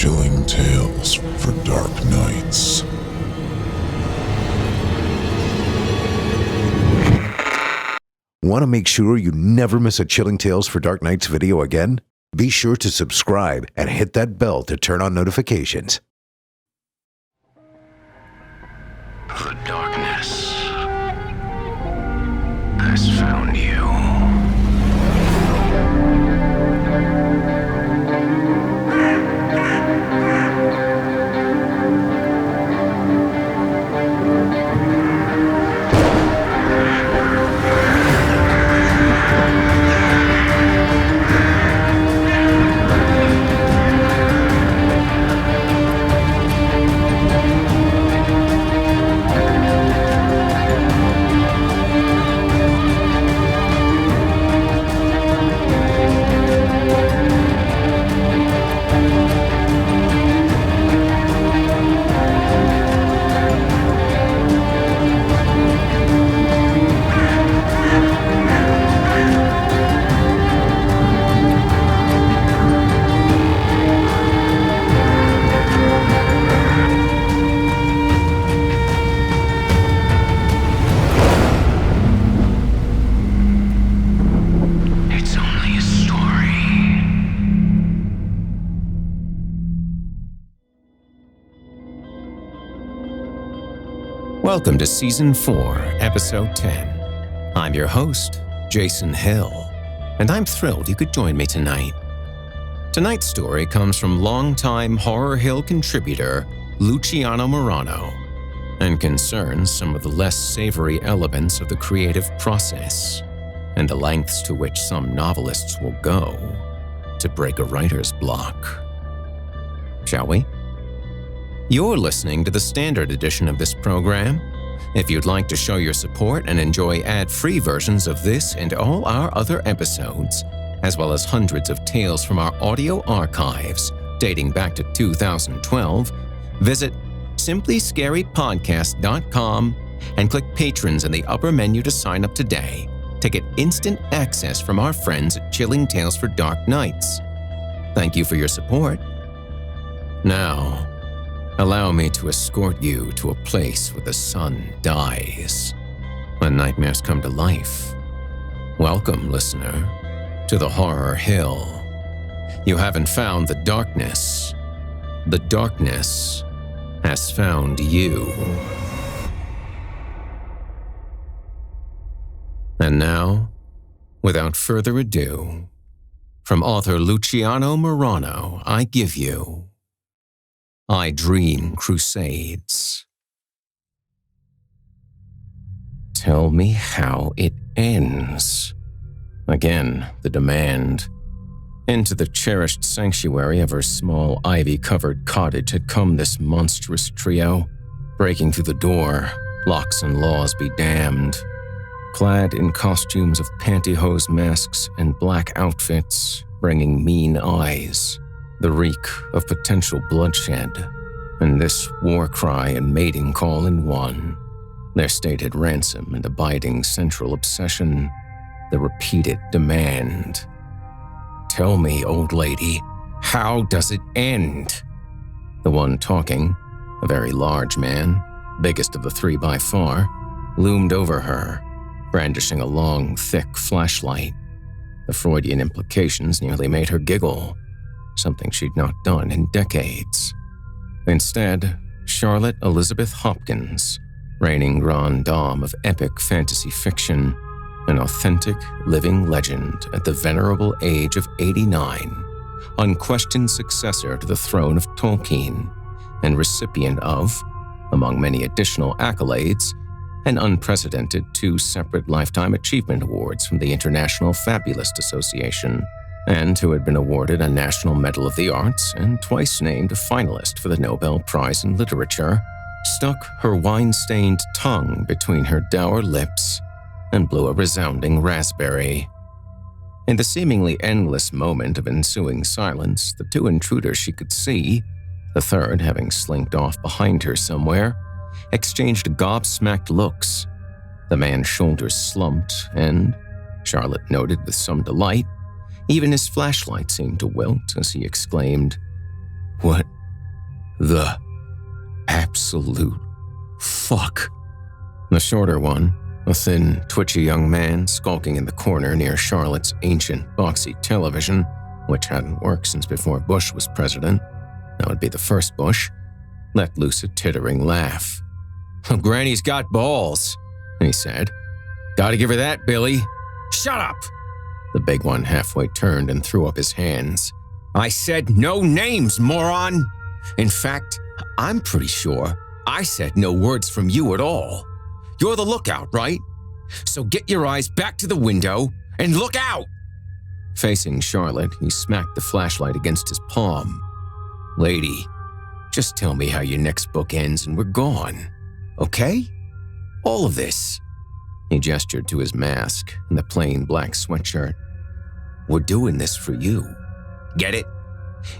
Chilling tales for dark nights. Want to make sure you never miss a Chilling Tales for Dark Nights video again? Be sure to subscribe and hit that bell to turn on notifications. The darkness has found you. Welcome to Season 4, Episode 10. I'm your host, Jason Hill, and I'm thrilled you could join me tonight. Tonight's story comes from longtime Horror Hill contributor Luciano Marano and concerns some of the less savory elements of the creative process and the lengths to which some novelists will go to break a writer's block. Shall we? You're listening to the standard edition of this program. If you'd like to show your support and enjoy ad-free versions of this and all our other episodes, as well as hundreds of tales from our audio archives dating back to 2012, visit simplyscarypodcast.com and click Patrons in the upper menu to sign up today to get instant access from our friends at Chilling Tales for Dark Nights. Thank you for your support. Now, allow me to escort you to a place where the sun dies, when nightmares come to life. Welcome, listener, to the Horror Hill. You haven't found the darkness. The darkness has found you. And now, without further ado, from author Luciano Marano, I give you I Dream Crusades. Tell me how it ends. Again, the demand. Into the cherished sanctuary of her small ivy-covered cottage had come this monstrous trio, breaking through the door, locks and laws be damned. Clad in costumes of pantyhose masks and black outfits, bringing mean eyes, the reek of potential bloodshed, and this war cry and mating call in one, their stated ransom and abiding central obsession, the repeated demand. Tell me, old lady, how does it end? The one talking, a very large man, biggest of the three by far, loomed over her, brandishing a long, thick flashlight. The Freudian implications nearly made her giggle, something she'd not done in decades. Instead, Charlotte Elizabeth Hopkins, reigning grande dame of epic fantasy fiction, an authentic living legend at the venerable age of 89, unquestioned successor to the throne of Tolkien, and recipient of, among many additional accolades, an unprecedented 2 separate Lifetime Achievement Awards from the International Fabulist Association, and who had been awarded a National Medal of the Arts and twice named a finalist for the Nobel Prize in Literature, stuck her wine-stained tongue between her dour lips and blew a resounding raspberry. In the seemingly endless moment of ensuing silence, the 2 intruders she could see, the third having slinked off behind her somewhere, exchanged gobsmacked looks. The man's shoulders slumped and, Charlotte noted with some delight, even his flashlight seemed to wilt as he exclaimed, "What the absolute fuck? The shorter one, a thin, twitchy young man skulking in the corner near Charlotte's ancient, boxy television, which hadn't worked since before Bush was president, that would be the first Bush, let loose a tittering laugh. "Oh, Granny's got balls," he said. "Gotta give her that, Billy." "Shut up!" The big one halfway turned and threw up his hands. "I said no names, moron! In fact, I'm pretty sure I said no words from you at all. You're the lookout, right? So get your eyes back to the window and look out!" Facing Charlotte, he smacked the flashlight against his palm. "Lady, just tell me how your next book ends and we're gone. Okay? All of this." He gestured to his mask and the plain black sweatshirt. "We're doing this for you. Get it?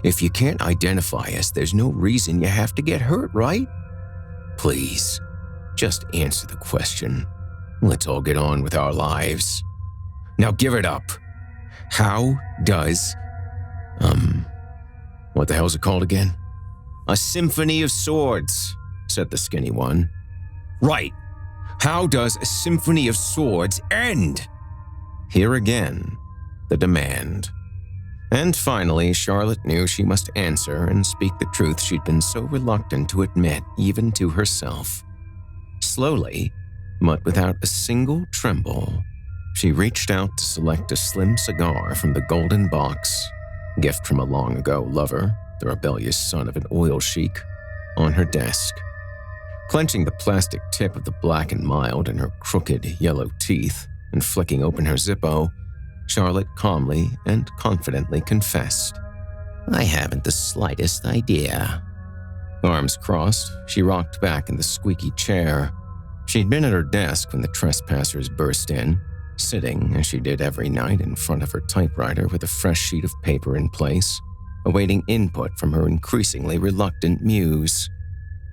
If you can't identify us, there's no reason you have to get hurt, right? Please, just answer the question. Let's all get on with our lives. Now give it up. How does, what the hell's it called again?" "A Symphony of Swords," said the skinny one. "Right. How does a Symphony of Swords end?" Here again, the demand. And finally, Charlotte knew she must answer and speak the truth she'd been so reluctant to admit even to herself. Slowly, but without a single tremble, she reached out to select a slim cigar from the golden box, gift from a long-ago lover, the rebellious son of an oil sheik, on her desk. Clenching the plastic tip of the Black and Mild in her crooked yellow teeth and flicking open her Zippo, Charlotte calmly and confidently confessed, "I haven't the slightest idea." Arms crossed, she rocked back in the squeaky chair. She'd been at her desk when the trespassers burst in, sitting, as she did every night, in front of her typewriter with a fresh sheet of paper in place, awaiting input from her increasingly reluctant muse.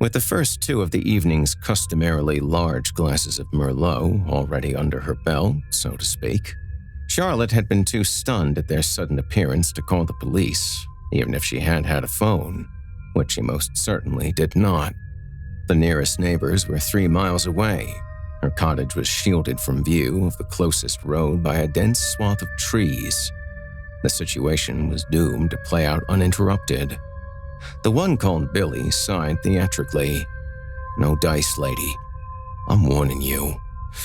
With the first two of the evening's customarily large glasses of Merlot already under her belt, so to speak, Charlotte had been too stunned at their sudden appearance to call the police, even if she had had a phone, which she most certainly did not. The nearest neighbors were 3 miles away. Her cottage was shielded from view of the closest road by a dense swath of trees. The situation was doomed to play out uninterrupted. The one called Billy sighed theatrically. "No dice, lady. I'm warning you.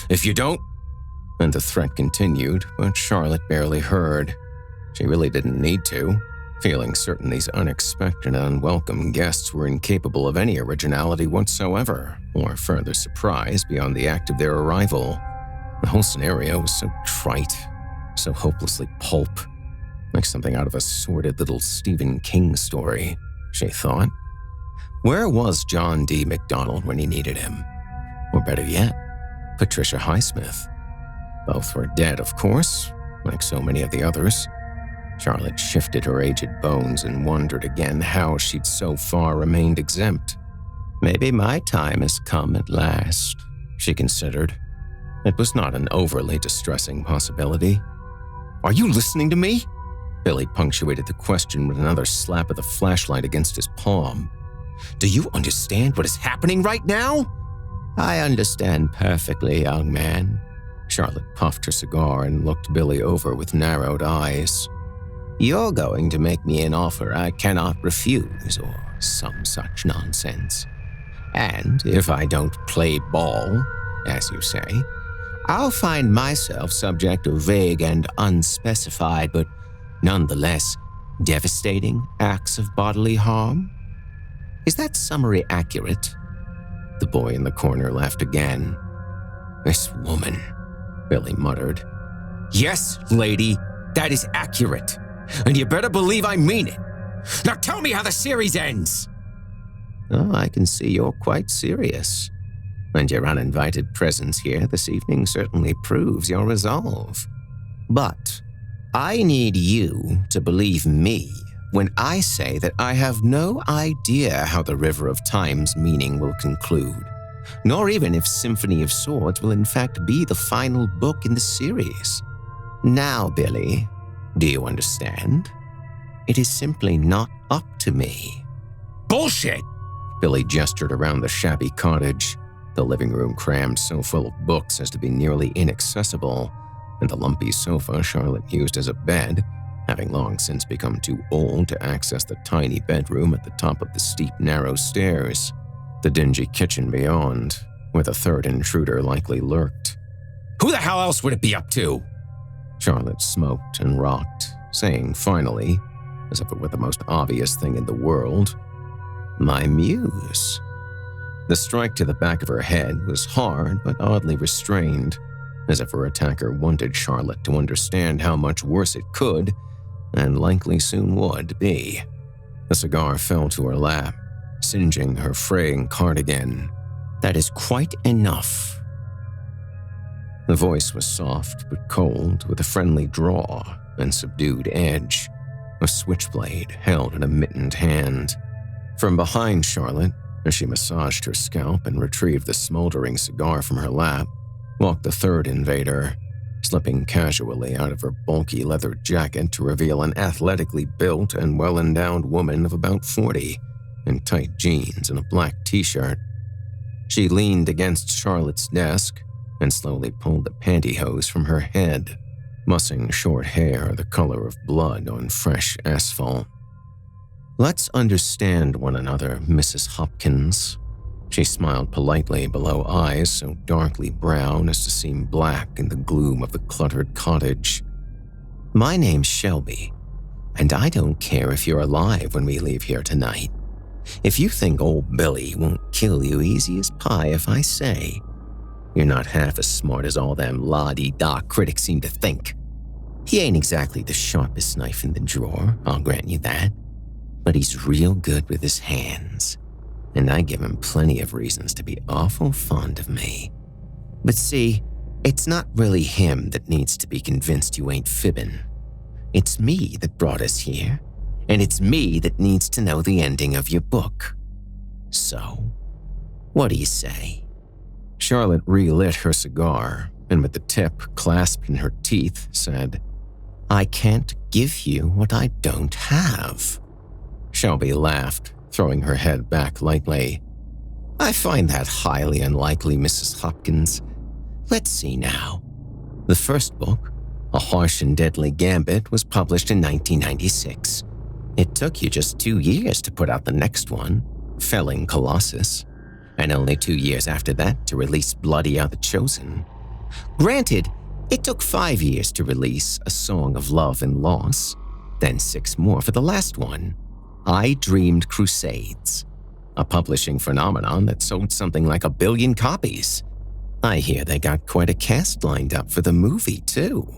If you don't..." And the threat continued, but Charlotte barely heard. She really didn't need to, feeling certain these unexpected and unwelcome guests were incapable of any originality whatsoever, or further surprise beyond the act of their arrival. The whole scenario was so trite, so hopelessly pulp, like something out of a sordid little Stephen King story, she thought. Where was John D. MacDonald when he needed him? Or better yet, Patricia Highsmith. Both were dead, of course, like so many of the others. Charlotte shifted her aged bones and wondered again how she'd so far remained exempt. Maybe my time has come at last, she considered. It was not an overly distressing possibility. "Are you listening to me?" Billy punctuated the question with another slap of the flashlight against his palm. "Do you understand what is happening right now?" "I understand perfectly, young man." Charlotte puffed her cigar and looked Billy over with narrowed eyes. "You're going to make me an offer I cannot refuse, or some such nonsense. And if I don't play ball, as you say, I'll find myself subject to vague and unspecified, but nonetheless devastating acts of bodily harm. Is that summary accurate?" The boy in the corner laughed again. "This woman," Billy muttered. "Yes, lady, that is accurate. And you better believe I mean it. Now tell me how the series ends." "Oh, I can see you're quite serious. And your uninvited presence here this evening certainly proves your resolve. But I need you to believe me when I say that I have no idea how the River of Time's meaning will conclude, nor even if Symphony of Swords will in fact be the final book in the series. Now, Billy, do you understand? It is simply not up to me." "Bullshit!" Billy gestured around the shabby cottage, the living room crammed so full of books as to be nearly inaccessible, and the lumpy sofa Charlotte used as a bed, having long since become too old to access the tiny bedroom at the top of the steep, narrow stairs. The dingy kitchen beyond, where the third intruder likely lurked. "Who the hell else would it be up to?" Charlotte smoked and rocked, saying finally, as if it were the most obvious thing in the world, "My muse." The strike to the back of her head was hard but oddly restrained, as if her attacker wanted Charlotte to understand how much worse it could, and likely soon would, be. The cigar fell to her lap, singeing her fraying cardigan. "That is quite enough." The voice was soft but cold, with a friendly draw and subdued edge, a switchblade held in a mittened hand. From behind Charlotte, as she massaged her scalp and retrieved the smoldering cigar from her lap, walked the third invader, slipping casually out of her bulky leather jacket to reveal an athletically built and well-endowed woman of about 40, in tight jeans and a black t-shirt. She leaned against Charlotte's desk and slowly pulled the pantyhose from her head, mussing short hair the color of blood on fresh asphalt. "Let's understand one another, Mrs. Hopkins." She smiled politely below eyes so darkly brown as to seem black in the gloom of the cluttered cottage. "My name's Shelby, and I don't care if you're alive when we leave here tonight. If you think old Billy won't kill you easy as pie if I say, you're not half as smart as all them la-di-da critics seem to think. He ain't exactly the sharpest knife in the drawer, I'll grant you that, but he's real good with his hands, and I give him plenty of reasons to be awful fond of me. But see, it's not really him that needs to be convinced you ain't fibbing. It's me that brought us here, and it's me that needs to know the ending of your book. So, what do you say?" Charlotte relit her cigar, and with the tip clasped in her teeth, said, "I can't give you what I don't have." Shelby laughed, throwing her head back lightly. "I find that highly unlikely, Mrs. Hopkins. Let's see now. The first book, A Harsh and Deadly Gambit, was published in 1996. It took you just 2 years to put out the next one, Felling Colossus, and only 2 years after that to release Bloody Are the Chosen. Granted, it took 5 years to release A Song of Love and Loss, then 6 more for the last one, I Dreamed Crusades, a publishing phenomenon that sold something like 1 billion copies. I hear they got quite a cast lined up for the movie, too.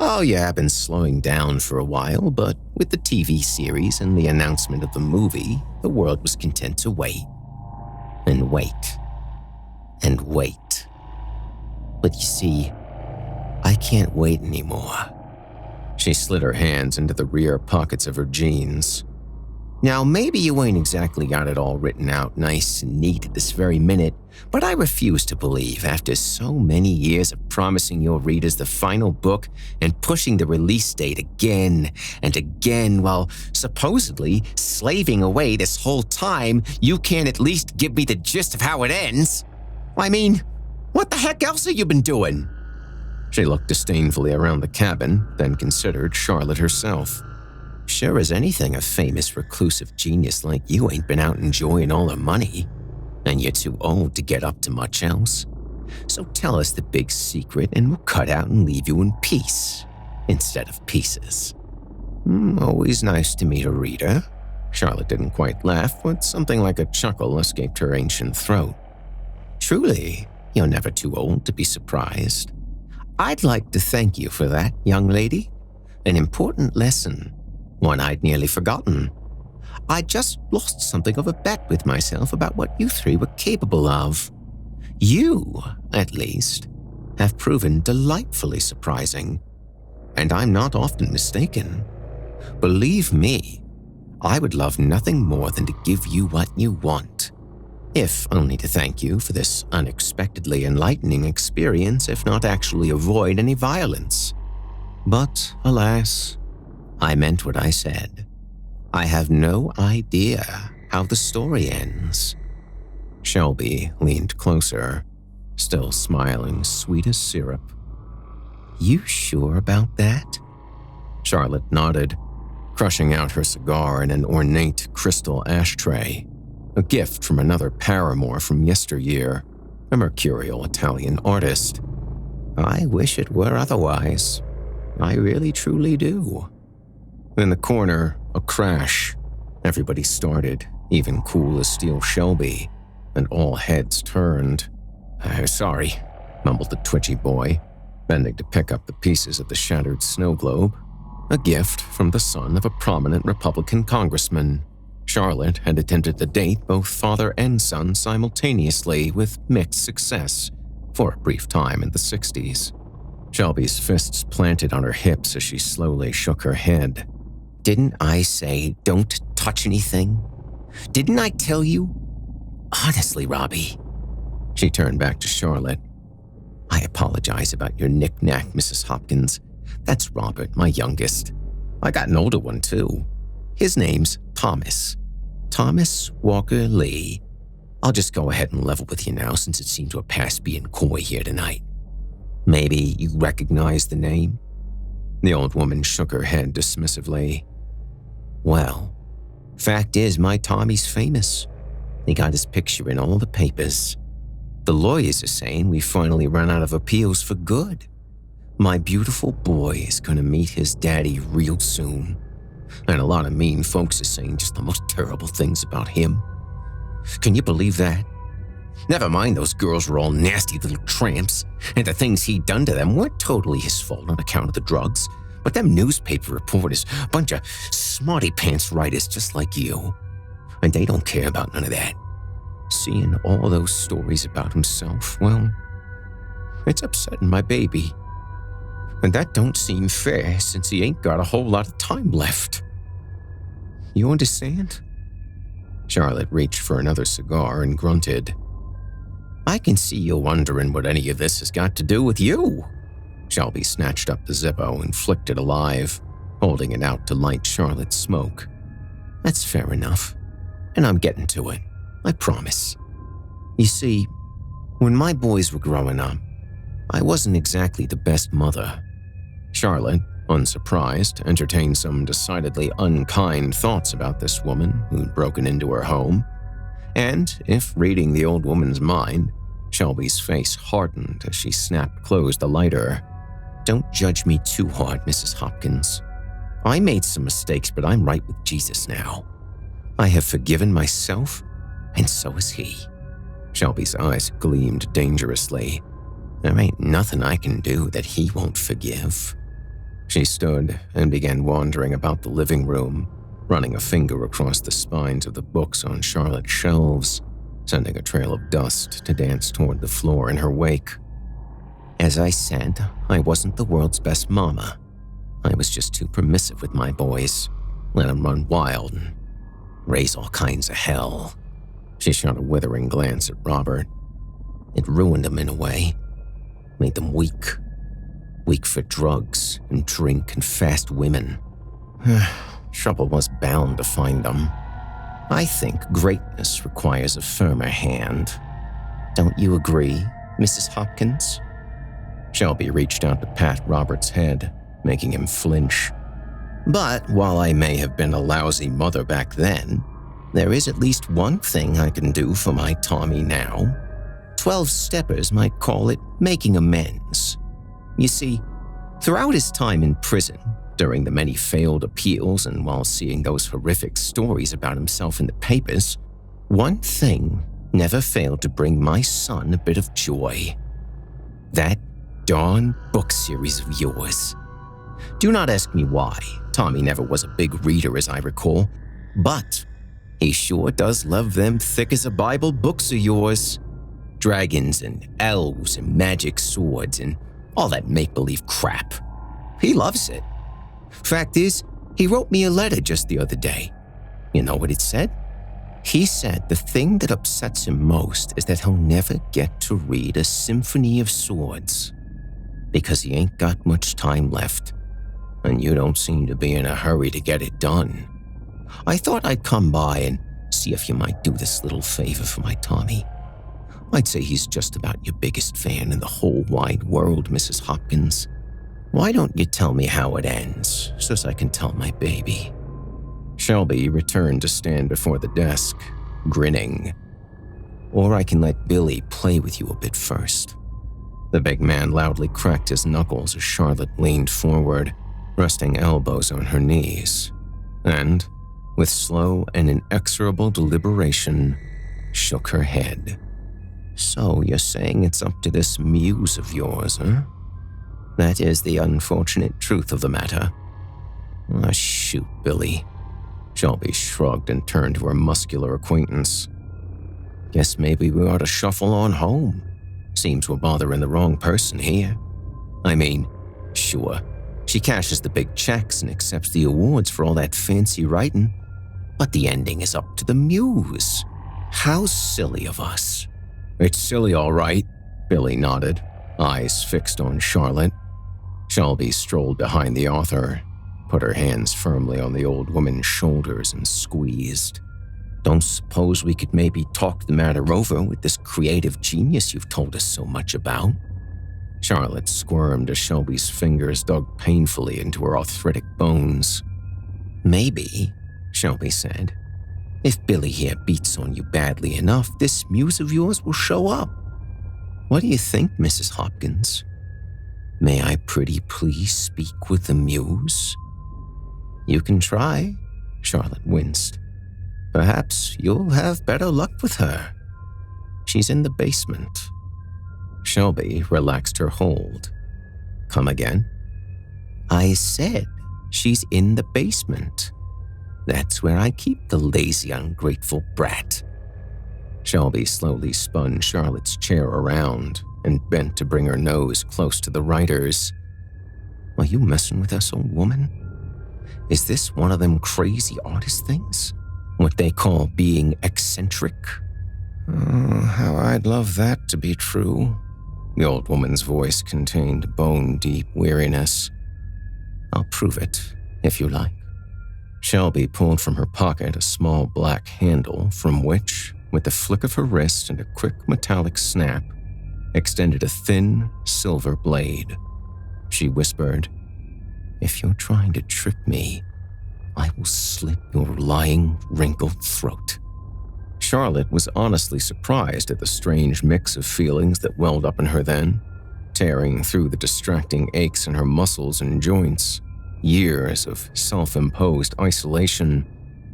Oh yeah, I've been slowing down for a while, but with the TV series and the announcement of the movie, the world was content to wait. And wait. And wait. But you see, I can't wait anymore." She slid her hands into the rear pockets of her jeans. "Now, maybe you ain't exactly got it all written out nice and neat at this very minute, but I refuse to believe, after so many years of promising your readers the final book and pushing the release date again and again while supposedly slaving away this whole time, you can't at least give me the gist of how it ends. I mean, what the heck else have you been doing?" She looked disdainfully around the cabin, then considered Charlotte herself. "Sure as anything, a famous reclusive genius like you ain't been out enjoying all her money, and you're too old to get up to much else. So tell us the big secret and we'll cut out and leave you in peace, instead of pieces." Always nice to meet a reader." Charlotte didn't quite laugh, but something like a chuckle escaped her ancient throat. "Truly, you're never too old to be surprised. I'd like to thank you for that, young lady. An important lesson, one I'd nearly forgotten. I just lost something of a bet with myself about what you three were capable of. You, at least, have proven delightfully surprising, and I'm not often mistaken. Believe me, I would love nothing more than to give you what you want, if only to thank you for this unexpectedly enlightening experience, if not actually avoid any violence. But, alas, I meant what I said. I have no idea how the story ends." Shelby leaned closer, still smiling sweet as syrup. "You sure about that?" Charlotte nodded, crushing out her cigar in an ornate crystal ashtray, a gift from another paramour from yesteryear, a mercurial Italian artist. "I wish it were otherwise. I really truly do." In the corner, a crash. Everybody started, even cool as steel Shelby, and all heads turned. Sorry," mumbled the twitchy boy, bending to pick up the pieces of the shattered snow globe. A gift from the son of a prominent Republican congressman. Charlotte had attempted to date both father and son simultaneously with mixed success for a brief time in the 60s. Shelby's fists planted on her hips as she slowly shook her head. "Didn't I say don't touch anything? Didn't I tell you? Honestly, Robbie." She turned back to Charlotte. "I apologize about your knick-knack, Mrs. Hopkins. That's Robert, my youngest. I got an older one, too. His name's Thomas. Thomas Walker Lee. I'll just go ahead and level with you now since it seemed to have passed being coy here tonight. Maybe you recognize the name?" The old woman shook her head dismissively. "Well, fact is my Tommy's famous. He got his picture in all the papers. The lawyers are saying we finally ran out of appeals for good. My beautiful boy is going to meet his daddy real soon. And a lot of mean folks are saying just the most terrible things about him. Can you believe that? Never mind those girls were all nasty little tramps, and the things he'd done to them weren't totally his fault on account of the drugs, but them newspaper reporters, bunch of smarty-pants writers just like you. And they don't care about none of that. Seeing all those stories about himself, well, it's upsetting my baby. And that don't seem fair since he ain't got a whole lot of time left. You understand?" Charlotte reached for another cigar and grunted. "I can see you're wondering what any of this has got to do with you." Shelby snatched up the Zippo and flicked it alive, holding it out to light Charlotte's smoke. "That's fair enough, and I'm getting to it, I promise. You see, when my boys were growing up, I wasn't exactly the best mother." Charlotte, unsurprised, entertained some decidedly unkind thoughts about this woman who'd broken into her home. And, if reading the old woman's mind, Shelby's face hardened as she snapped closed the lighter. "Don't judge me too hard, Mrs. Hopkins. I made some mistakes, but I'm right with Jesus now. I have forgiven myself, and so has he." Shelby's eyes gleamed dangerously. "There ain't nothing I can do that he won't forgive." She stood and began wandering about the living room, running a finger across the spines of the books on Charlotte's shelves, sending a trail of dust to dance toward the floor in her wake. "As I said, I wasn't the world's best mama. I was just too permissive with my boys, let them run wild and raise all kinds of hell." She shot a withering glance at Robert. "It ruined them in a way, made them weak. Weak for drugs and drink and fast women. Trouble was bound to find them. I think greatness requires a firmer hand. Don't you agree, Mrs. Hopkins?" Shelby reached out to pat Robert's head, making him flinch. "But while I may have been a lousy mother back then, there is at least one thing I can do for my Tommy now. 12-steppers might call it making amends. You see, throughout his time in prison, during the many failed appeals and while seeing those horrific stories about himself in the papers, one thing never failed to bring my son a bit of joy. That darn book series of yours. Do not ask me why. Tommy never was a big reader, as I recall, but he sure does love them thick as a Bible books of yours. Dragons and elves and magic swords and all that make-believe crap. He loves it. Fact is, he wrote me a letter just the other day. You know what it said? He said the thing that upsets him most is that he'll never get to read a symphony of swords because he ain't got much time left, and you don't seem to be in a hurry to get it done. I thought I'd come by and see if you might do this little favor for my Tommy. I'd say he's just about your biggest fan in the whole wide world, Mrs. Hopkins. Why don't you tell me how it ends, so I can tell my baby?" Shelby returned to stand before the desk, grinning. "Or I can let Billy play with you a bit first." The big man loudly cracked his knuckles as Charlotte leaned forward, resting elbows on her knees, and, with slow and inexorable deliberation, shook her head. "So you're saying it's up to this muse of yours, huh? That is the unfortunate truth of the matter." "Ah, shoot, Billy." Shelby shrugged and turned to her muscular acquaintance. "Guess maybe we ought to shuffle on home. Seems we're bothering the wrong person here. I mean, sure, she cashes the big checks and accepts the awards for all that fancy writing, but the ending is up to the muse. How silly of us." "It's silly, all right," Billy nodded, eyes fixed on Charlotte. Shelby strolled behind the author, put her hands firmly on the old woman's shoulders and squeezed. "Don't suppose we could maybe talk the matter over with this creative genius you've told us so much about?" Charlotte squirmed as Shelby's fingers dug painfully into her arthritic bones. "Maybe," Shelby said. "If Billy here beats on you badly enough, this muse of yours will show up. What do you think, Mrs. Hopkins? May I pretty please speak with the muse?" "You can try," Charlotte winced. "Perhaps you'll have better luck with her. She's in the basement." Shelby relaxed her hold. "Come again?" "I said she's in the basement. That's where I keep the lazy, ungrateful brat." Shelby slowly spun Charlotte's chair around and bent to bring her nose close to the writer's. "Are you messing with us, old woman? Is this one of them crazy artist things? What they call being eccentric?" "Oh, how I'd love that to be true." The old woman's voice contained bone-deep weariness. "I'll prove it, if you like." Shelby pulled from her pocket a small black handle from which, with the flick of her wrist and a quick metallic snap, extended a thin, silver blade. She whispered, "If you're trying to trick me, I will slit your lying, wrinkled throat." Charlotte was honestly surprised at the strange mix of feelings that welled up in her then, tearing through the distracting aches in her muscles and joints, years of self-imposed isolation,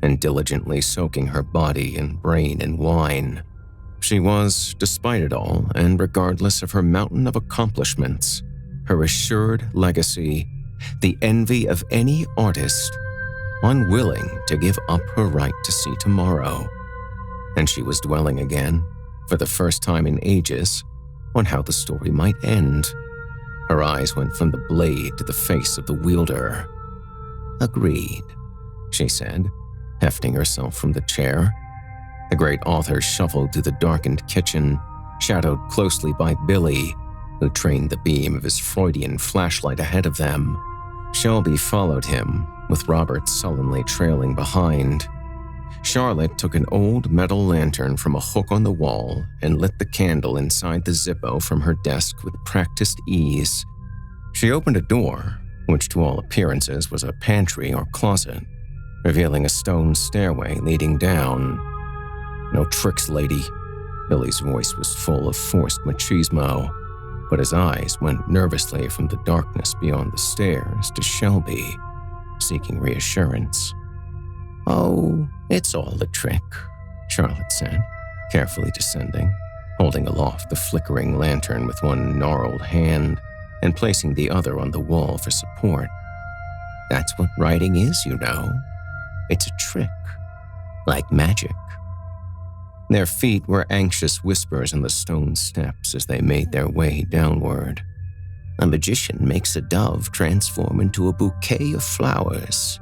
and diligently soaking her body and brain in wine. She was, despite it all, and regardless of her mountain of accomplishments, her assured legacy, the envy of any artist, unwilling to give up her right to see tomorrow. And she was dwelling again, for the first time in ages, on how the story might end. Her eyes went from the blade to the face of the wielder. "Agreed," she said, hefting herself from the chair. The great author shuffled through the darkened kitchen, shadowed closely by Billy, who trained the beam of his Freudian flashlight ahead of them. Shelby followed him, with Robert sullenly trailing behind. Charlotte took an old metal lantern from a hook on the wall and lit the candle inside the Zippo from her desk with practiced ease. She opened a door, which to all appearances was a pantry or closet, revealing a stone stairway leading down. "No tricks, lady." Billy's voice was full of forced machismo, but his eyes went nervously from the darkness beyond the stairs to Shelby, seeking reassurance. "Oh, it's all a trick," Charlotte said, carefully descending, holding aloft the flickering lantern with one gnarled hand and placing the other on the wall for support. "That's what writing is, you know. It's a trick, like magic." Their feet were anxious whispers on the stone steps as they made their way downward. "A magician makes a dove transform into a bouquet of flowers.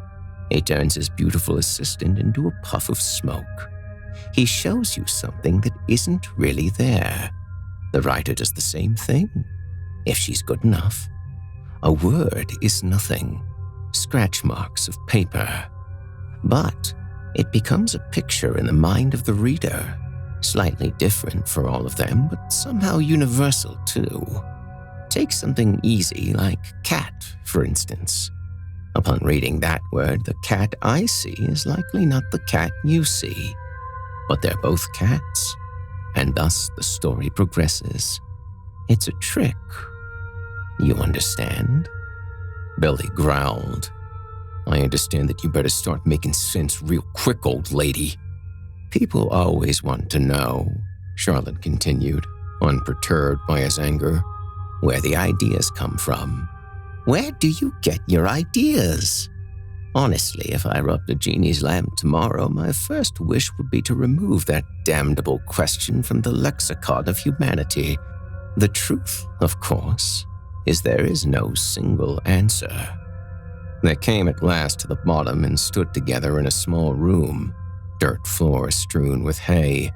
He turns his beautiful assistant into a puff of smoke. He shows you something that isn't really there. The writer does the same thing, if she's good enough. A word is nothing, scratch marks of paper. But it becomes a picture in the mind of the reader, Slightly different for all of them, but somehow universal too. Take something easy like cat, for instance. Upon reading that word, the cat I see is likely not the cat you see, but they're both cats, and thus the story progresses. It's a trick. You understand? Billy growled. I understand that you better start making sense real quick, old lady. People always want to know, Charlotte continued, unperturbed by his anger, where the ideas come from. Where do you get your ideas? Honestly, if I rubbed a genie's lamp tomorrow, my first wish would be to remove that damnable question from the lexicon of humanity. The truth, of course, is there is no single answer. They came at last to the bottom and stood together in a small room, dirt floor strewn with hay.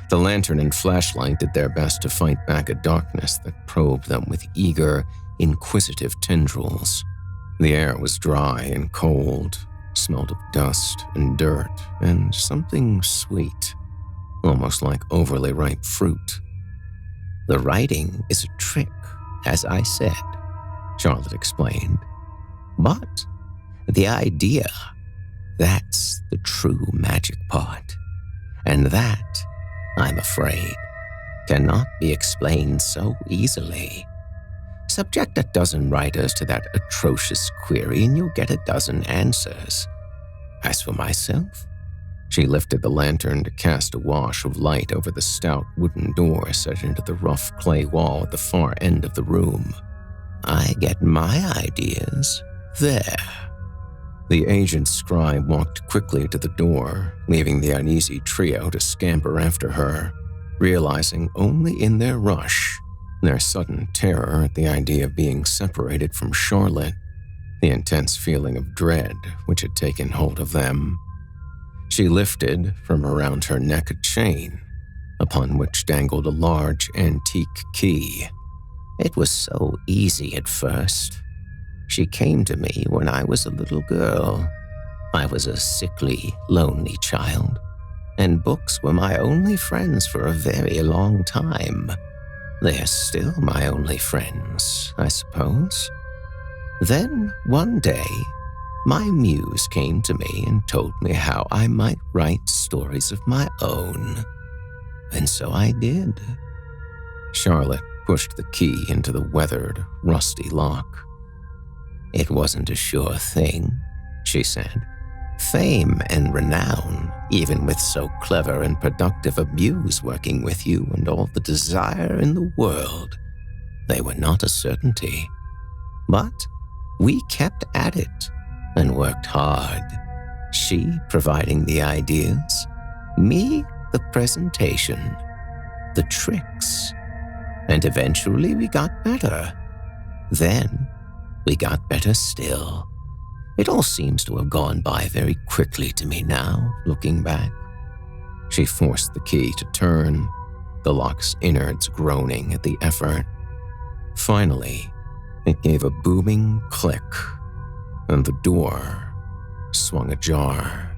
The lantern and flashlight did their best to fight back a darkness that probed them with eager, inquisitive tendrils. The air was dry and cold, smelled of dust and dirt and something sweet, almost like overly ripe fruit. The writing is a trick, as I said, Charlotte explained. But the idea, that's the true magic part. And that, I'm afraid, cannot be explained so easily. Subject a dozen writers to that atrocious query and you'll get a dozen answers. As for myself, she lifted the lantern to cast a wash of light over the stout wooden door set into the rough clay wall at the far end of the room. I get my ideas there. The aged scribe walked quickly to the door, leaving the uneasy trio to scamper after her, realizing only in their rush, their sudden terror at the idea of being separated from Charlotte, the intense feeling of dread which had taken hold of them. She lifted from around her neck a chain, upon which dangled a large antique key. It was so easy at first. She came to me when I was a little girl. I was a sickly, lonely child, and books were my only friends for a very long time. They're still my only friends, I suppose. Then, one day, my muse came to me and told me how I might write stories of my own. And so I did. Charlotte pushed the key into the weathered, rusty lock. It wasn't a sure thing, she said. Fame and renown, even with so clever and productive a muse working with you and all the desire in the world, they were not a certainty. But we kept at it and worked hard. She providing the ideas, me the presentation, the tricks. And eventually we got better. Then we got better still. It all seems to have gone by very quickly to me now, looking back. She forced the key to turn, the lock's innards groaning at the effort. Finally, it gave a booming click, and the door swung ajar.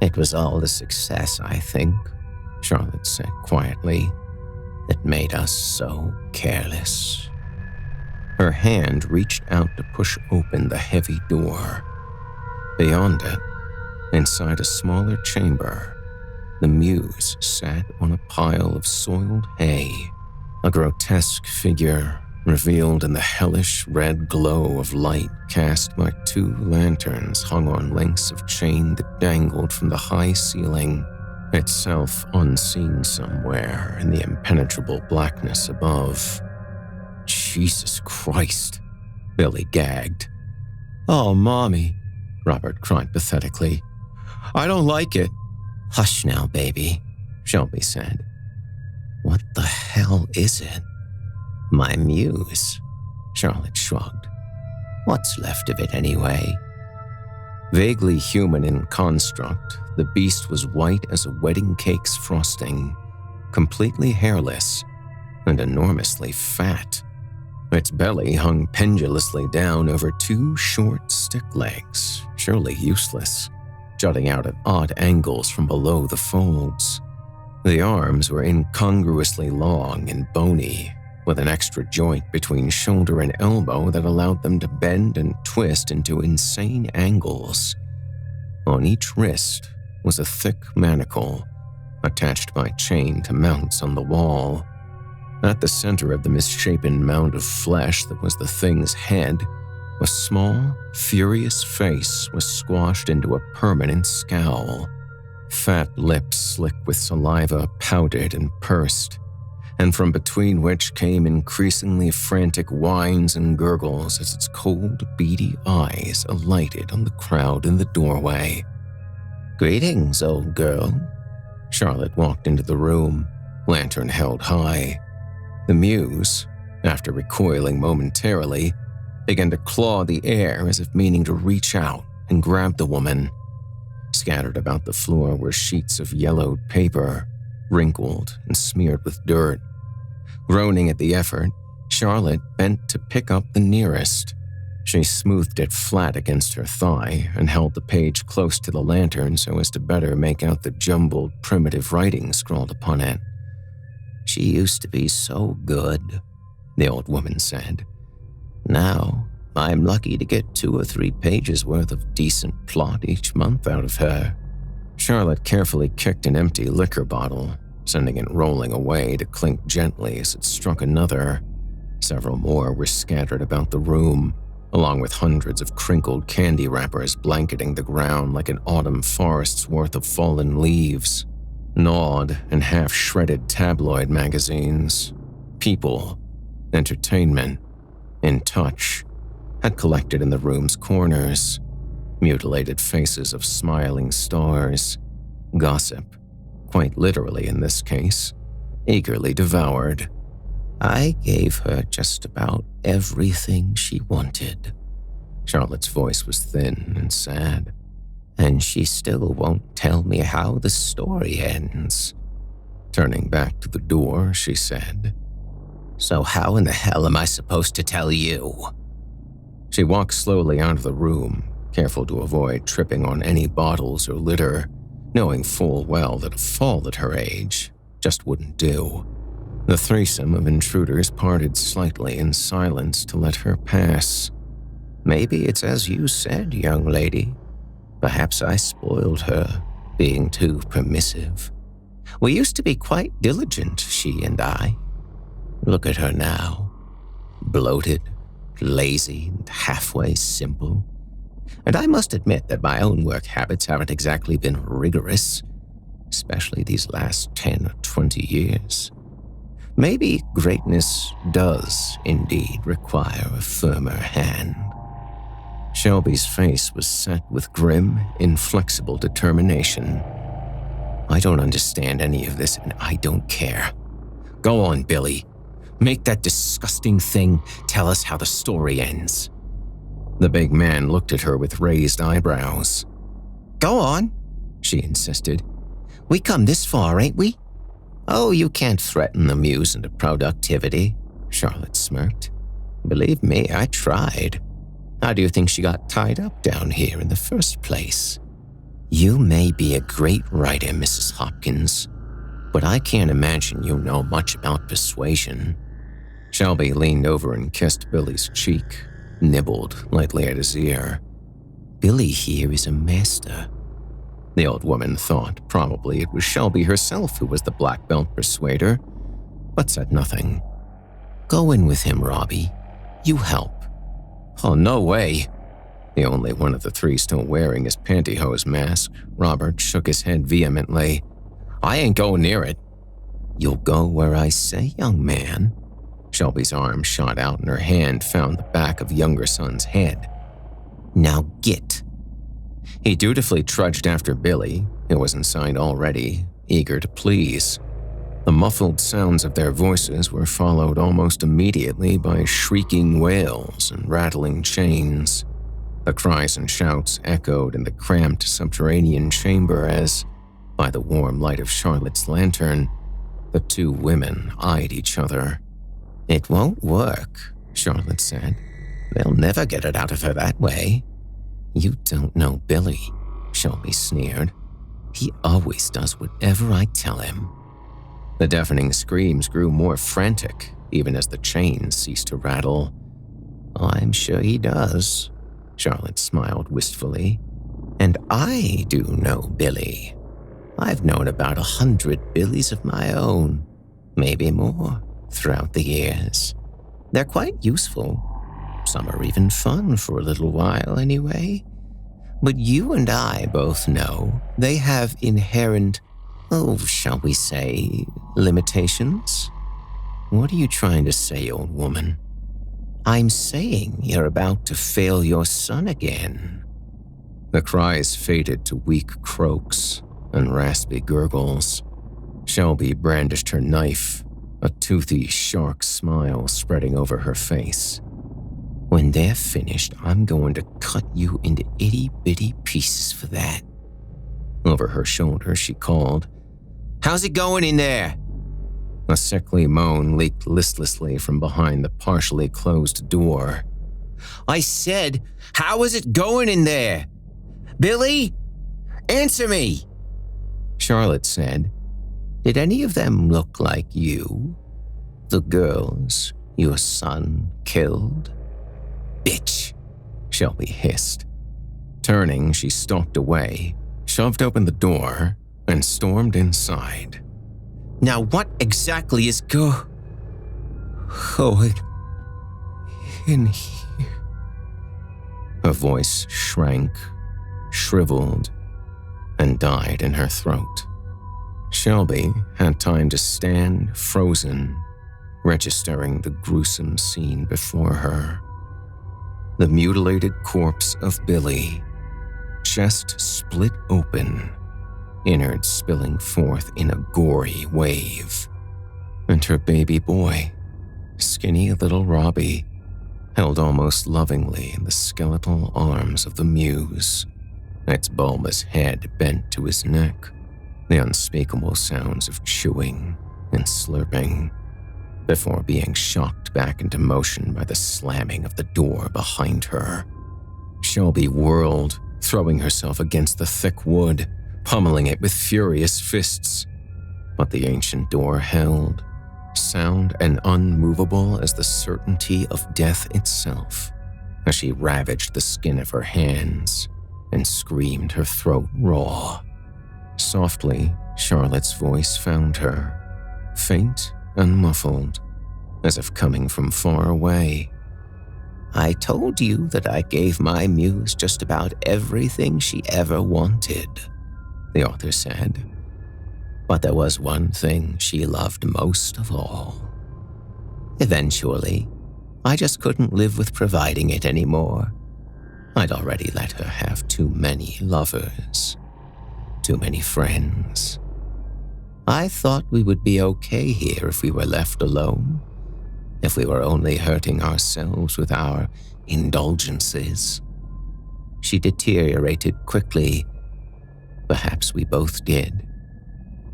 It was all the success, I think, Charlotte said quietly, that made us so careless. Her hand reached out to push open the heavy door. Beyond it, inside a smaller chamber, the muse sat on a pile of soiled hay, a grotesque figure revealed in the hellish red glow of light cast by two lanterns hung on lengths of chain that dangled from the high ceiling, itself unseen somewhere in the impenetrable blackness above. Jesus Christ, Billy gagged. Oh, Mommy, Robert cried pathetically. I don't like it. Hush now, baby, Shelby said. What the hell is it? My muse, Charlotte shrugged. What's left of it anyway? Vaguely human in construct, the beast was white as a wedding cake's frosting, completely hairless and enormously fat. Its belly hung pendulously down over two short stick legs, surely useless, jutting out at odd angles from below the folds. The arms were incongruously long and bony, with an extra joint between shoulder and elbow that allowed them to bend and twist into insane angles. On each wrist was a thick manacle, attached by chain to mounts on the wall. At the center of the misshapen mound of flesh that was the thing's head, a small, furious face was squashed into a permanent scowl. Fat lips slick with saliva pouted and pursed, and from between which came increasingly frantic whines and gurgles as its cold, beady eyes alighted on the crowd in the doorway. "Greetings, old girl." Charlotte walked into the room, lantern held high. The muse, after recoiling momentarily, began to claw the air as if meaning to reach out and grab the woman. Scattered about the floor were sheets of yellowed paper, wrinkled and smeared with dirt. Groaning at the effort, Charlotte bent to pick up the nearest. She smoothed it flat against her thigh and held the page close to the lantern so as to better make out the jumbled, primitive writing scrawled upon it. "She used to be so good," the old woman said. "Now, I'm lucky to get 2 or 3 pages worth of decent plot each month out of her." Charlotte carefully kicked an empty liquor bottle, sending it rolling away to clink gently as it struck another. Several more were scattered about the room, along with hundreds of crinkled candy wrappers blanketing the ground like an autumn forest's worth of fallen leaves. Gnawed and half-shredded tabloid magazines, People, Entertainment, In Touch, had collected in the room's corners. Mutilated faces of smiling stars, gossip, quite literally in this case, eagerly devoured. "I gave her just about everything she wanted." Charlotte's voice was thin and sad. "And she still won't tell me how the story ends." Turning back to the door, she said, "So how in the hell am I supposed to tell you?" She walked slowly out of the room, careful to avoid tripping on any bottles or litter, knowing full well that a fall at her age just wouldn't do. The threesome of intruders parted slightly in silence to let her pass. "Maybe it's as you said, young lady. Perhaps I spoiled her, being too permissive. We used to be quite diligent, she and I. Look at her now. Bloated, lazy, and halfway simple. And I must admit that my own work habits haven't exactly been rigorous, especially these last 10 or 20 years. Maybe greatness does indeed require a firmer hand." Shelby's face was set with grim, inflexible determination. "I don't understand any of this, and I don't care. Go on, Billy. Make that disgusting thing tell us how the story ends." The big man looked at her with raised eyebrows. "Go on," she insisted. "We come this far, ain't we?" "Oh, you can't threaten the muse into productivity," Charlotte smirked. "Believe me, I tried. How do you think she got tied up down here in the first place? You may be a great writer, Mrs. Hopkins, but I can't imagine you know much about persuasion." Shelby leaned over and kissed Billy's cheek, nibbled lightly at his ear. "Billy here is a master." The old woman thought probably it was Shelby herself who was the black belt persuader, but said nothing. "Go in with him, Robbie. You help." "Oh, no way." The only one of the three still wearing his pantyhose mask, Robert shook his head vehemently. "I ain't going near it." "You'll go where I say, young man." Shelby's arm shot out and her hand found the back of younger son's head. "Now get." He dutifully trudged after Billy, who was inside already, eager to please. The muffled sounds of their voices were followed almost immediately by shrieking wails and rattling chains. The cries and shouts echoed in the cramped subterranean chamber as, by the warm light of Charlotte's lantern, the two women eyed each other. "It won't work," Charlotte said. "They'll never get it out of her that way." "You don't know Billy," Shelby sneered. "He always does whatever I tell him." The deafening screams grew more frantic, even as the chains ceased to rattle. "I'm sure he does," Charlotte smiled wistfully. "And I do know Billy. I've known about 100 Billies of my own, maybe more, throughout the years. They're quite useful. Some are even fun for a little while, anyway. But you and I both know they have inherent, shall we say, limitations? What are you trying to say, old woman?" "I'm saying you're about to fail your son again." The cries faded to weak croaks and raspy gurgles. Shelby brandished her knife, a toothy shark smile spreading over her face. "When they're finished, I'm going to cut you into itty-bitty pieces for that." Over her shoulder, she called, "How's it going in there?" A sickly moan leaked listlessly from behind the partially closed door. "I said, how is it going in there? Billy? Answer me!" Charlotte said, "Did any of them look like you? The girls your son killed?" "Bitch," Shelby hissed. Turning, she stalked away, shoved open the door, and stormed inside. "Now what exactly is going in here?" Her voice shrank, shriveled, and died in her throat. Shelby had time to stand frozen, registering the gruesome scene before her. The mutilated corpse of Billy, chest split open, innards spilling forth in a gory wave, and her baby boy, skinny little Robbie, held almost lovingly in the skeletal arms of the muse, its bulbous head bent to his neck, the unspeakable sounds of chewing and slurping, before being shocked back into motion by the slamming of the door behind her. Shelby whirled, throwing herself against the thick wood, pummeling it with furious fists. But the ancient door held, sound and unmovable as the certainty of death itself, as she ravaged the skin of her hands and screamed her throat raw. Softly, Charlotte's voice found her, faint and muffled, as if coming from far away. "I told you that I gave my muse just about everything she ever wanted," the author said. "But there was one thing she loved most of all. Eventually, I just couldn't live with providing it anymore. I'd already let her have too many lovers, too many friends. I thought we would be okay here if we were left alone, if we were only hurting ourselves with our indulgences. She deteriorated quickly. Perhaps we both did.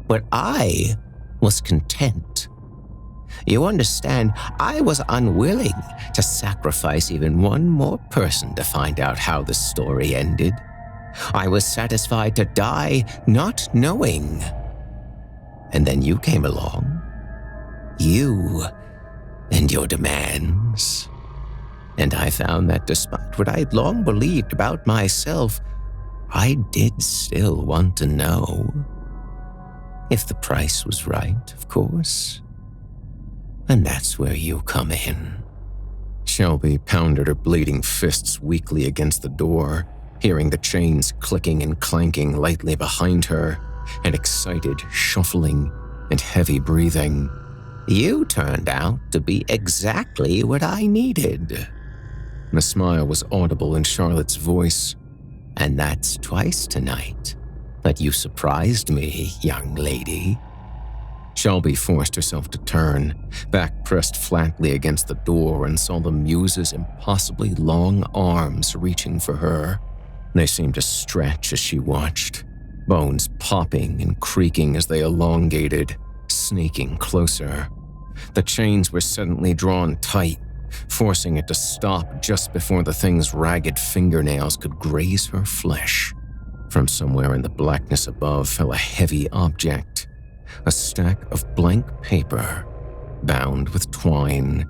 But I was content. You understand, I was unwilling to sacrifice even one more person to find out how the story ended. I was satisfied to die not knowing. And then you came along. You and your demands. And I found that despite what I'd long believed about myself, I did still want to know. If the price was right, of course. And that's where you come in." Shelby pounded her bleeding fists weakly against the door, hearing the chains clicking and clanking lightly behind her, and excited shuffling and heavy breathing. "You turned out to be exactly what I needed." The smile was audible in Charlotte's voice. "And that's twice tonight that you surprised me, young lady." Shelby forced herself to turn, back pressed flatly against the door, and saw the muse's impossibly long arms reaching for her. They seemed to stretch as she watched, bones popping and creaking as they elongated, sneaking closer. The chains were suddenly drawn tight, forcing it to stop just before the thing's ragged fingernails could graze her flesh. From somewhere in the blackness above fell a heavy object, a stack of blank paper, bound with twine.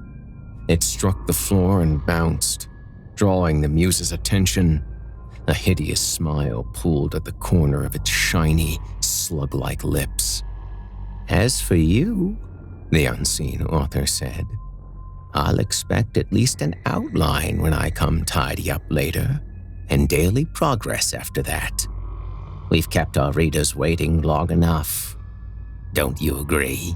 It struck the floor and bounced, drawing the muse's attention. A hideous smile pulled at the corner of its shiny, slug-like lips. "As for you," the unseen author said, "I'll expect at least an outline when I come tidy up later, and daily progress after that. We've kept our readers waiting long enough. Don't you agree?"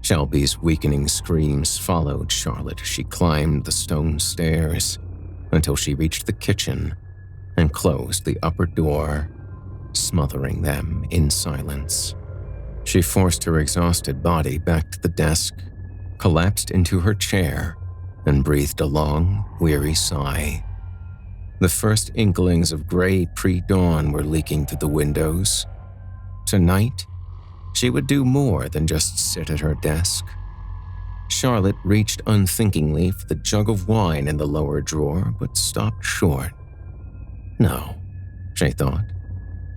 Shelby's weakening screams followed Charlotte as she climbed the stone stairs until she reached the kitchen and closed the upper door, smothering them in silence. She forced her exhausted body back to the desk, collapsed into her chair, and breathed a long, weary sigh. The first inklings of gray pre-dawn were leaking through the windows. Tonight, she would do more than just sit at her desk. Charlotte reached unthinkingly for the jug of wine in the lower drawer, but stopped short. No, she thought,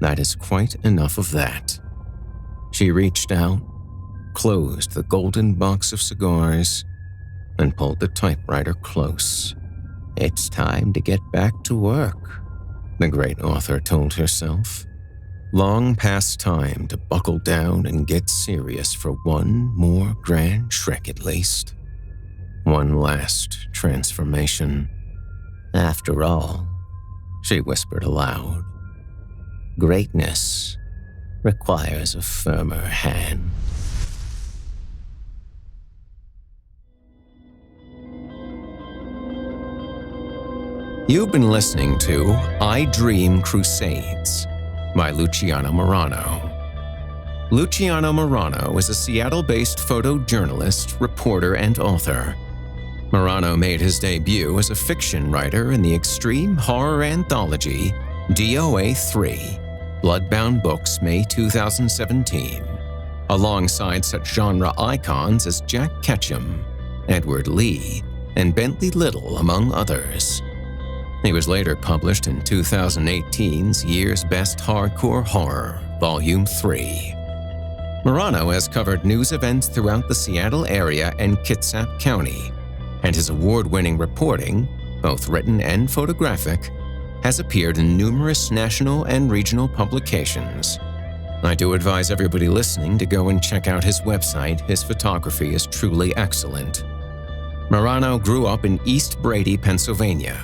that is quite enough of that. She reached out, closed the golden box of cigars, and pulled the typewriter close. "It's time to get back to work," the great author told herself. Long past time to buckle down and get serious for one more grand trick at least. One last transformation. "After all," she whispered aloud, "greatness requires a firmer hand." You've been listening to I Dream Crusades by Luciano Marano. Luciano Marano is a Seattle-based photojournalist, reporter, and author. Marano made his debut as a fiction writer in the extreme horror anthology DOA 3, Bloodbound Books, May 2017, alongside such genre icons as Jack Ketchum, Edward Lee, and Bentley Little, among others. He was later published in 2018's Year's Best Hardcore Horror, Volume 3. Marano has covered news events throughout the Seattle area and Kitsap County, and his award-winning reporting, both written and photographic, has appeared in numerous national and regional publications. I do advise everybody listening to go and check out his website. His photography is truly excellent. Marano grew up in East Brady, Pennsylvania,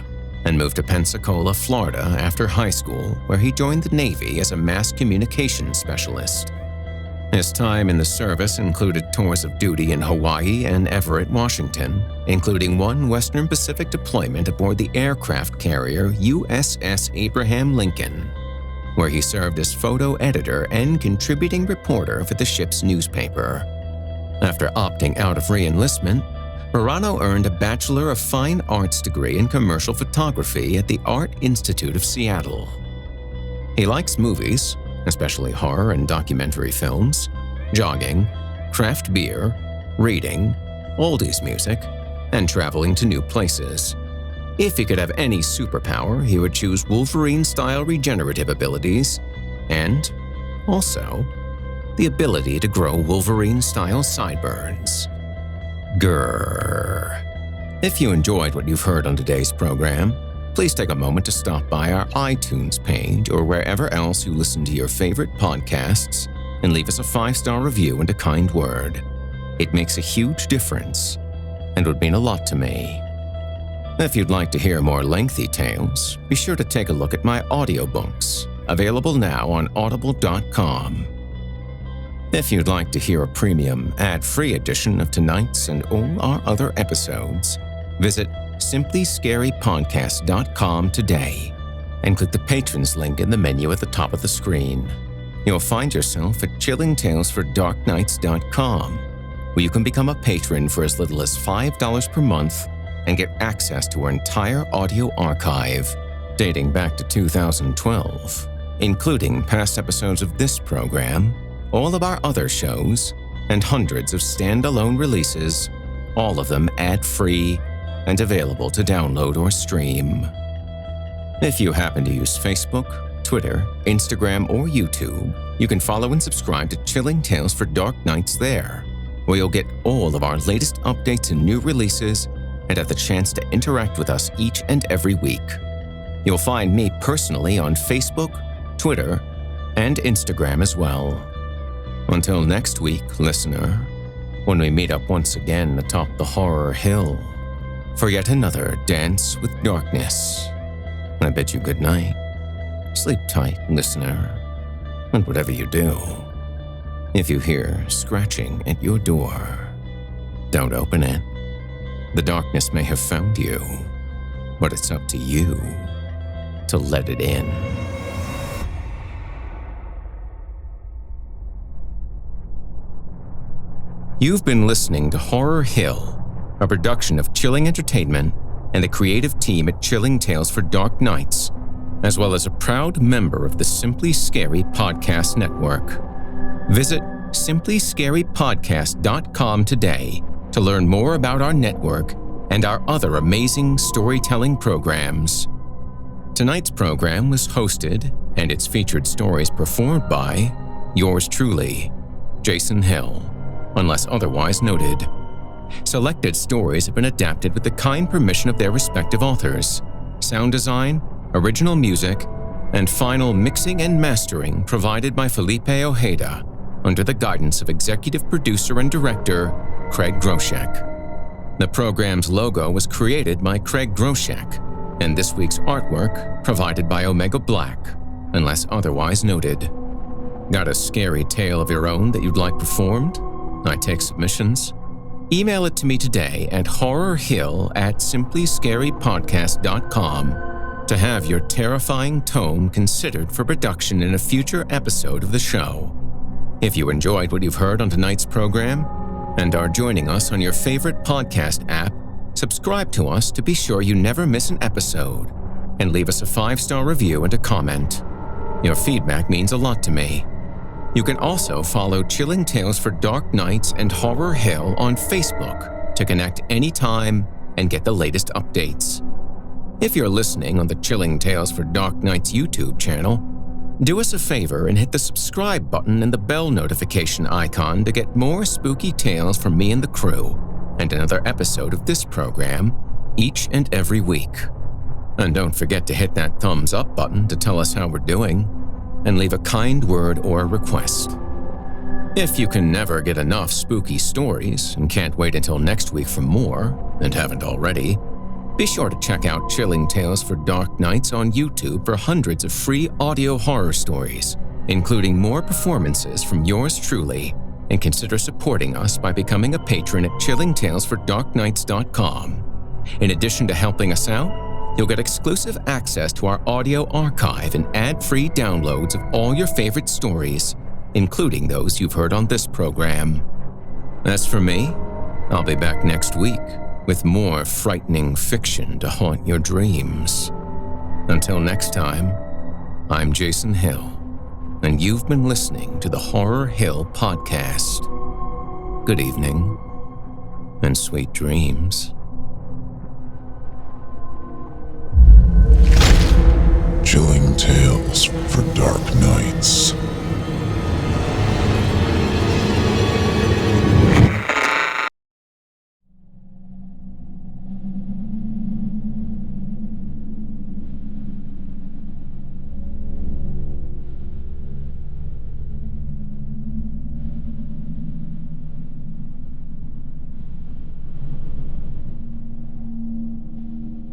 and moved to Pensacola, Florida after high school, where he joined the Navy as a mass communications specialist. His time in the service included tours of duty in Hawaii and Everett, Washington, including one Western Pacific deployment aboard the aircraft carrier USS Abraham Lincoln, where he served as photo editor and contributing reporter for the ship's newspaper. After opting out of re-enlistment, Marano earned a Bachelor of Fine Arts degree in commercial photography at the Art Institute of Seattle. He likes movies, especially horror and documentary films, jogging, craft beer, reading, oldies music, and traveling to new places. If he could have any superpower, he would choose Wolverine-style regenerative abilities and, also, the ability to grow Wolverine-style sideburns. Grrr. If you enjoyed what you've heard on today's program, please take a moment to stop by our iTunes page or wherever else you listen to your favorite podcasts and leave us a 5-star review and a kind word. It makes a huge difference and would mean a lot to me. If you'd like to hear more lengthy tales, be sure to take a look at my audiobooks, available now on audible.com. If you'd like to hear a premium, ad-free edition of tonight's and all our other episodes, visit simplyscarypodcast.com today and click the Patrons link in the menu at the top of the screen. You'll find yourself at chillingtalesfordarknights.com, where you can become a patron for as little as $5 per month and get access to our entire audio archive, dating back to 2012, including past episodes of this program, all of our other shows, and hundreds of standalone releases, all of them ad-free and available to download or stream. If you happen to use Facebook, Twitter, Instagram, or YouTube, You can follow and subscribe to Chilling Tales for Dark Nights there, where you'll get all of our latest updates and new releases and have the chance to interact with us each and every week. You'll find me personally on Facebook, Twitter, and Instagram as well. Until next week, listener, when we meet up once again atop the horror hill for yet another dance with darkness, I bid you good night. Sleep tight, listener, and whatever you do, if you hear scratching at your door, don't open it. The darkness may have found you, but it's up to you to let it in. You've been listening to Horror Hill, a production of Chilling Entertainment and the creative team at Chilling Tales for Dark Nights, as well as a proud member of the Simply Scary Podcast Network. Visit simplyscarypodcast.com today to learn more about our network and our other amazing storytelling programs. Tonight's program was hosted and its featured stories performed by yours truly, Jason Hill, unless otherwise noted. Selected stories have been adapted with the kind permission of their respective authors. Sound design, original music, and final mixing and mastering provided by Felipe Ojeda under the guidance of executive producer and director Craig Groshek. The program's logo was created by Craig Groshek, and this week's artwork provided by Omega Black, unless otherwise noted. Got a scary tale of your own that you'd like performed? I take submissions. Email it to me today at horrorhill@simplyscarypodcast.com to have your terrifying tome considered for production in a future episode of the show. If you enjoyed what you've heard on tonight's program and are joining us on your favorite podcast app, subscribe to us to be sure you never miss an episode, and leave us a 5-star review and a comment. Your feedback means a lot to me. You can also follow Chilling Tales for Dark Nights and Horror Hill on Facebook to connect anytime and get the latest updates. If you're listening on the Chilling Tales for Dark Nights YouTube channel, do us a favor and hit the subscribe button and the bell notification icon to get more spooky tales from me and the crew, and another episode of this program each and every week. And don't forget to hit that thumbs up button to tell us how we're doing, and leave a kind word or a request. If you can never get enough spooky stories and can't wait until next week for more, and haven't already, be sure to check out Chilling Tales for Dark Nights on YouTube for hundreds of free audio horror stories, including more performances from yours truly, and consider supporting us by becoming a patron at chillingtalesfordarknights.com. In addition to helping us out, you'll get exclusive access to our audio archive and ad-free downloads of all your favorite stories, including those you've heard on this program. As for me, I'll be back next week with more frightening fiction to haunt your dreams. Until next time, I'm Jason Hill, and you've been listening to the Horror Hill Podcast. Good evening, and sweet dreams. Chilling Tales for Dark Nights.